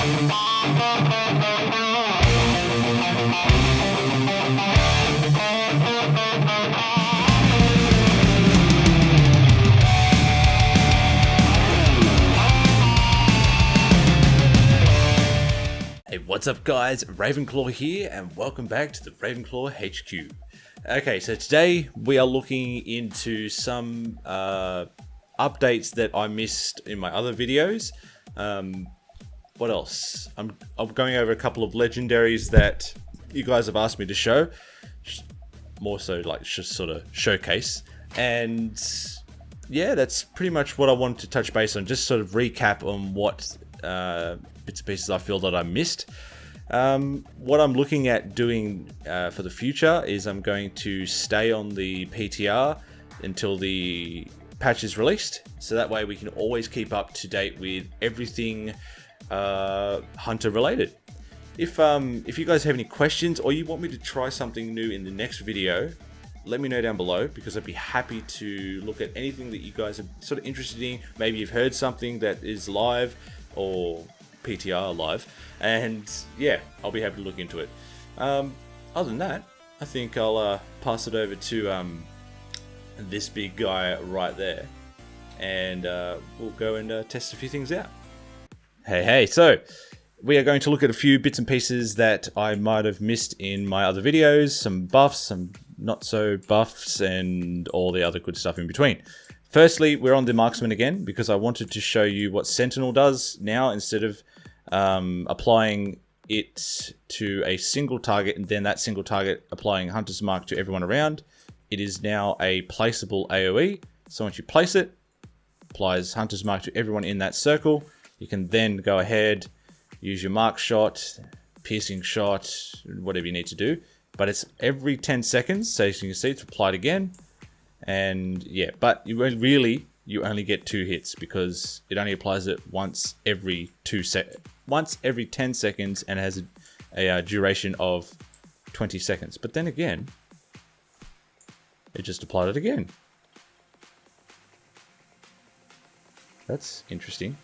Hey, what's up guys? Ravenclaw here and welcome back to the Ravenclaw HQ. Okay, so today we are looking into some updates that I missed in my other videos. What else? I'm going over a couple of legendaries that you guys have asked me to show. More so like just sort of showcase. And yeah, that's pretty much what I wanted to touch base on. Just sort of recap on what bits and pieces I feel that I missed. What I'm looking at doing for the future is I'm going to stay on the PTR until the patch is released, so that way we can always keep up to date with everything Hunter related. If you guys have any questions or you want me to try something new in the next video, let me know down below, because I'd be happy to look at anything that you guys are sort of interested in. Maybe you've heard something that is live or PTR live, and yeah, I'll be happy to look into it. Other than that, I think I'll pass it over to this big guy right there, and we'll go and test a few things out. Hey, so we are going to look at a few bits and pieces that I might have missed in my other videos, some buffs, some not so buffs, and all the other good stuff in between. Firstly, we're on the marksman again, because I wanted to show you what Sentinel does now. Instead of applying it to a single target and then that single target applying Hunter's Mark to everyone around, it is now a placeable AoE. So once you place it, applies Hunter's Mark to everyone in that circle. You can then go ahead, use your mark shot, piercing shot, whatever you need to do. But it's every 10 seconds, so as you can see, it's applied again. And yeah, but you only get 2 hits, because it only applies it once every 10 seconds, and has a duration of 20 seconds. But then again, it just applied it again. That's interesting.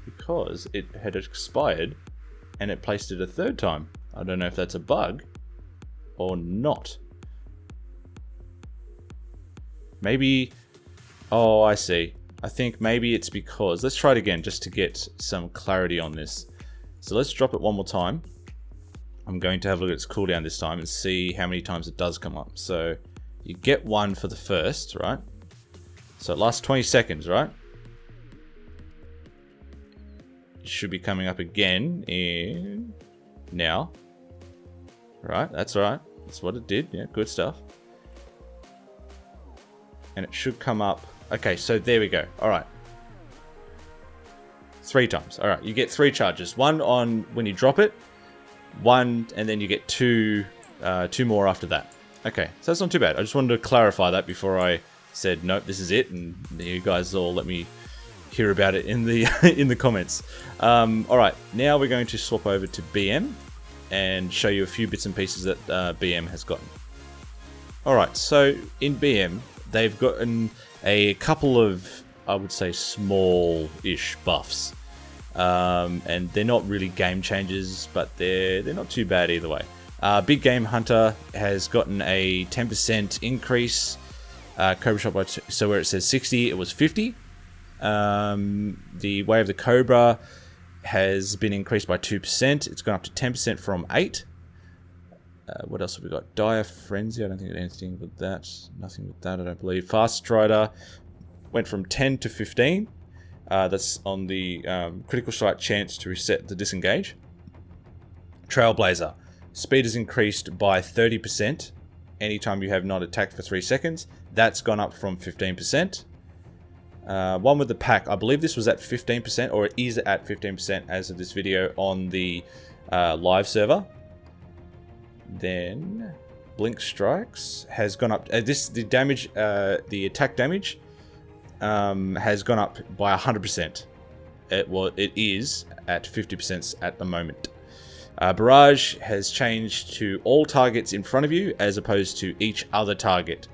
Because it had expired and it placed it a third time. I don't know if that's a bug or not. Maybe, oh, I see. I think maybe it's because, let's try it again just to get some clarity on this. So let's drop it one more time. I'm going to have a look at its cooldown this time and see how many times it does come up. So you get 1 for the first, right? So it lasts 20 seconds, right? It should be coming up again in now. Right, that's right. That's what it did. Yeah, good stuff. And it should come up. Okay, so there we go. All right. 3 times. All right, you get 3 charges. 1 on when you drop it, 1, and then you get 2 more after that. Okay, so that's not too bad. I just wanted to clarify that before I said, nope, this is it. And you guys all let me hear about it in the in the comments. All right, now we're going to swap over to BM and show you a few bits and pieces that BM has gotten. All right, so in BM, they've gotten a couple of, I would say, small-ish buffs. And they're not really game changers, but they're not too bad either way. Big Game Hunter has gotten a 10% increase. Cobra Shot by 2, so where it says 60, it was 50. The Way of the Cobra has been increased by 2%. It's gone up to 10% from 8. What else have we got? Dire Frenzy. I don't think anything with that. Nothing with that, I don't believe. Fast Strider went from 10 to 15. That's on the critical strike chance to reset the disengage. Trailblazer. Speed is increased by 30% anytime you have not attacked for 3 seconds. That's gone up from 15%. One with the pack, I believe this was at 15%, or it is at 15% as of this video on the live server. Then Blink Strikes has gone up. The attack damage has gone up by 100%. It is at 50% at the moment. Barrage has changed to all targets in front of you as opposed to each other target.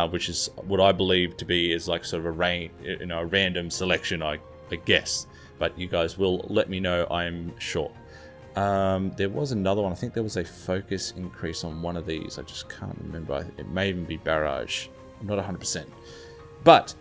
which is what I believe to be is like sort of a random selection, I guess. But you guys will let me know, I'm sure. There was another one. I think there was a focus increase on one of these. I just can't remember. It may even be barrage. I'm not 100%. But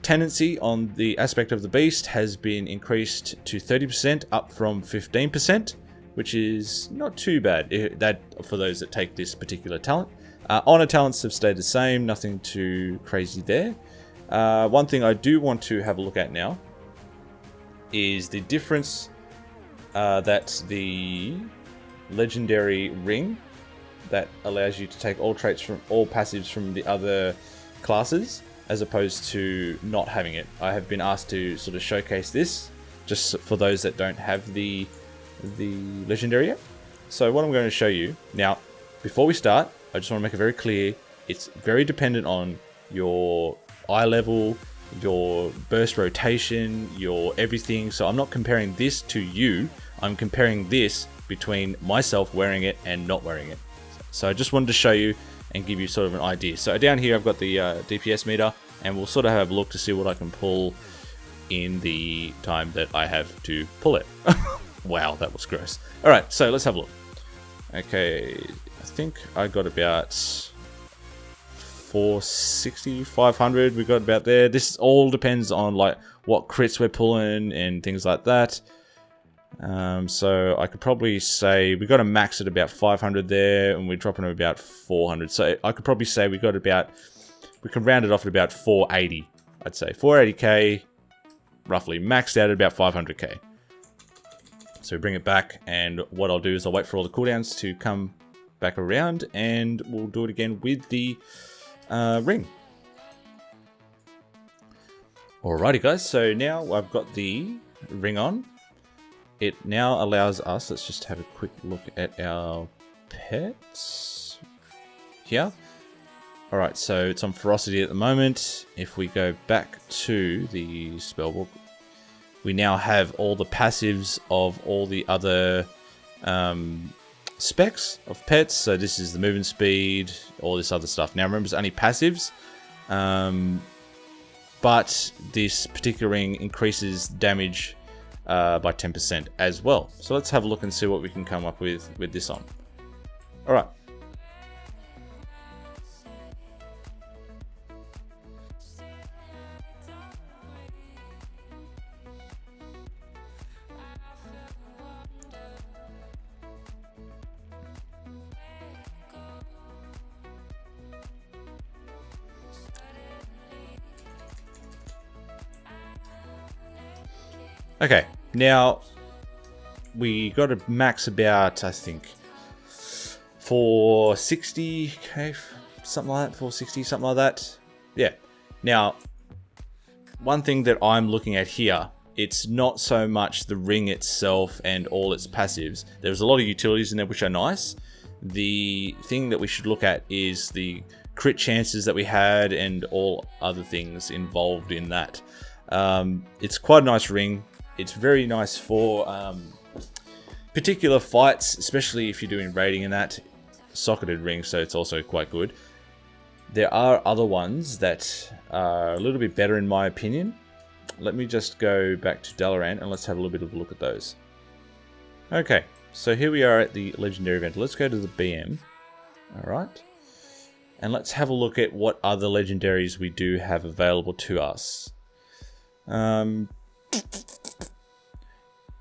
tendency on the aspect of the beast has been increased to 30%, up from 15%, which is not too bad that for those that take this particular talent. Honor talents have stayed the same, nothing too crazy there. One thing I do want to have a look at now is the difference that the legendary ring that allows you to take all traits from all passives from the other classes, as opposed to not having it. I have been asked to sort of showcase this just for those that don't have the legendary yet. So what I'm going to show you now, before we start, I just want to make it very clear, it's very dependent on your eye level, your burst rotation, your everything. So I'm not comparing this to you, I'm comparing this between myself wearing it and not wearing it. So I just wanted to show you and give you sort of an idea. So down here I've got the DPS meter, and we'll sort of have a look to see what I can pull in the time that I have to pull it. Wow, that was gross. Alright, so let's have a look. Okay, I think I got about 460, 500, we got about there. This all depends on like what crits we're pulling and things like that. So I could probably say we got a max at about 500 there, and we're dropping to about 400. So I could probably say we can round it off at about 480. I'd say 480k, roughly maxed out at about 500k. So we bring it back, and what I'll do is I'll wait for all the cooldowns to come back around, and we'll do it again with the ring. Alrighty guys, so now I've got the ring on. It now allows us, let's just have a quick look at our pets here. Alright, so it's on ferocity at the moment. If we go back to the spellbook, we now have all the passives of all the other specs of pets. So this is the movement speed, all this other stuff. Now remember, it's only passives, but this particular ring increases damage by 10% as well. So let's have a look and see what we can come up with this on. Alright. Okay, now we got a max about, I think, 460k, something like that, 460, something like that. Yeah. Now, one thing that I'm looking at here, it's not so much the ring itself and all its passives. There's a lot of utilities in there which are nice. The thing that we should look at is the crit chances that we had and all other things involved in that. It's quite a nice ring. It's very nice for particular fights, especially if you're doing raiding and that. Socketed ring, so it's also quite good. There are other ones that are a little bit better in my opinion. Let me just go back to Dalaran and let's have a little bit of a look at those. Okay, so here we are at the legendary event. Let's go to the BM. Alright. And let's have a look at what other legendaries we do have available to us.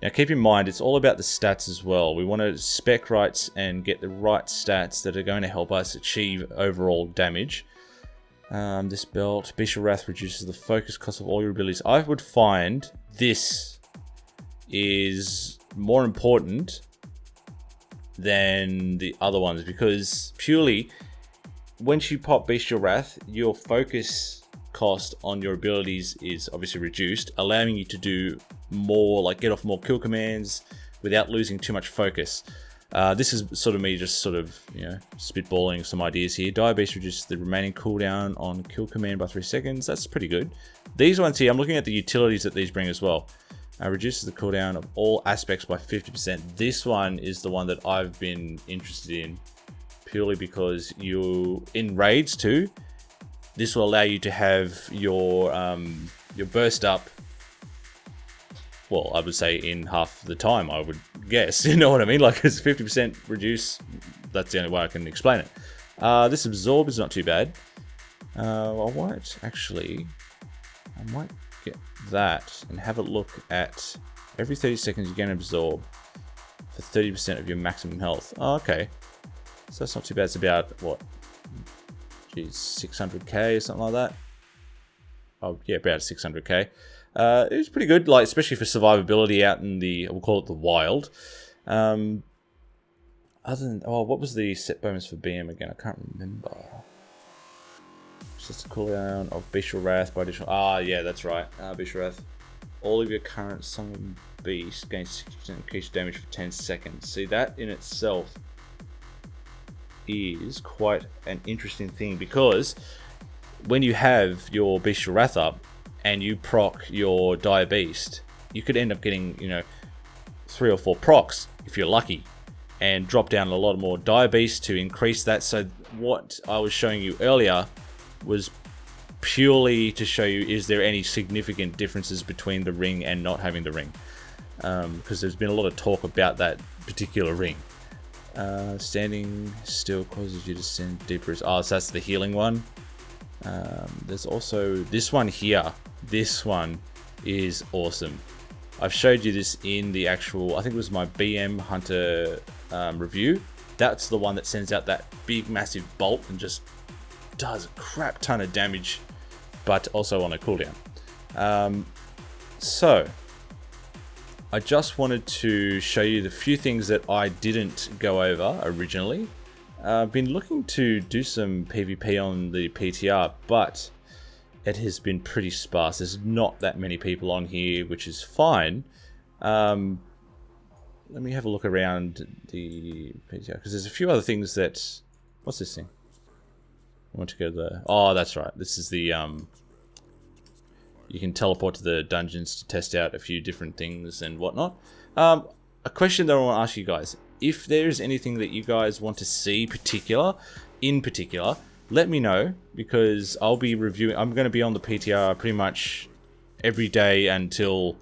Now keep in mind, it's all about the stats as well. We want to spec right and get the right stats that are going to help us achieve overall damage. This belt, Bestial Wrath, reduces the focus cost of all your abilities. I would find this is more important than the other ones, because purely, once you pop Bestial Wrath, your focus cost on your abilities is obviously reduced, allowing you to do more, like get off more kill commands without losing too much focus. This is sort of me just sort of, you know, spitballing some ideas here. Dire Beast reduces the remaining cooldown on kill command by 3 seconds. That's pretty good. These ones here, I'm looking at the utilities that these bring as well. Reduces the cooldown of all aspects by 50%. This one is the one that I've been interested in purely because you in raids too. This will allow you to have your burst up. Well, I would say in half the time, I would guess. You know what I mean? Like it's 50% reduce. That's the only way I can explain it. This absorb is not too bad. I might get that and have a look at every 30 seconds you get an absorb for 30% of your maximum health. Oh, okay. So that's not too bad. It's about, what? Geez, 600k or something like that. Oh, yeah, about 600k. It was pretty good, like especially for survivability out in the, we'll call it the wild. Other than, what was the set bonus for BM again? I can't remember. It's just a cooldown of Bestial Wrath by additional. Yeah, that's right. Bestial Wrath. All of your current summon beast gains 60% increased damage for 10 seconds. See, that in itself is quite an interesting thing, because when you have your Bestial Wrath up and you proc your Dire Beast, you could end up getting, 3 or 4 procs if you're lucky, and drop down a lot more Dire Beast to increase that. So what I was showing you earlier was purely to show you, is there any significant differences between the ring and not having the ring, because there's been a lot of talk about that particular ring. Standing still causes you to send deeper. So that's the healing one. There's also this one here. This one is awesome. I've showed you this in the actual, I think it was my BM Hunter review. That's the one that sends out that big massive bolt and just does a crap ton of damage, but also on a cooldown. So I just wanted to show you the few things that I didn't go over originally. I've been looking to do some PvP on the PTR, but it has been pretty sparse. There's not that many people on here, which is fine. Let me have a look around the PTR, because there's a few other things that... What's this thing? I want to go to the... Oh, that's right. This is the... You can teleport to the dungeons to test out a few different things and whatnot. A question that I want to ask you guys. If there's anything that you guys want to see in particular, let me know, because I'll be reviewing... I'm going to be on the PTR pretty much every day until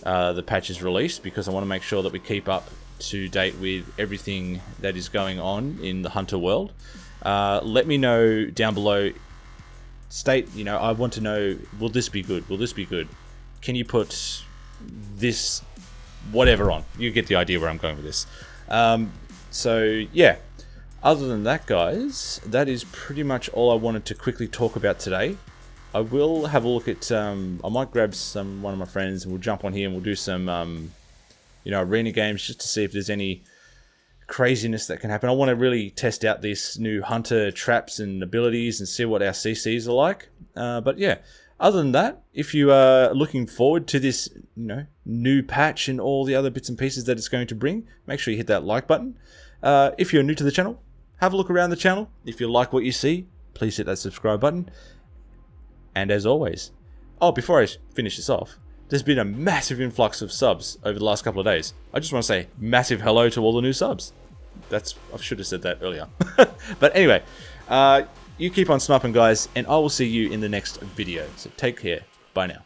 the patch is released, because I want to make sure that we keep up to date with everything that is going on in the Hunter world. Let me know down below. State, I want to know, will this be good? Will this be good? Can you put this whatever on? You get the idea where I'm going with this. So yeah, other than that, guys, that is pretty much all I wanted to quickly talk about today. I will have a look at, I might grab one of my friends and we'll jump on here and we'll do some, arena games, just to see if there's any craziness that can happen. I want to really test out these new Hunter traps and abilities and see what our CCs are like. But yeah, other than that, if you are looking forward to this, new patch and all the other bits and pieces that it's going to bring, make sure you hit that like button. If you're new to the channel, have a look around the channel. If you like what you see, please hit that subscribe button. And as always, before I finish this off, there's been a massive influx of subs over the last couple of days. I just want to say massive hello to all the new subs. I should have said that earlier. But anyway, you keep on sniping, guys, and I will see you in the next video. So take care. Bye now.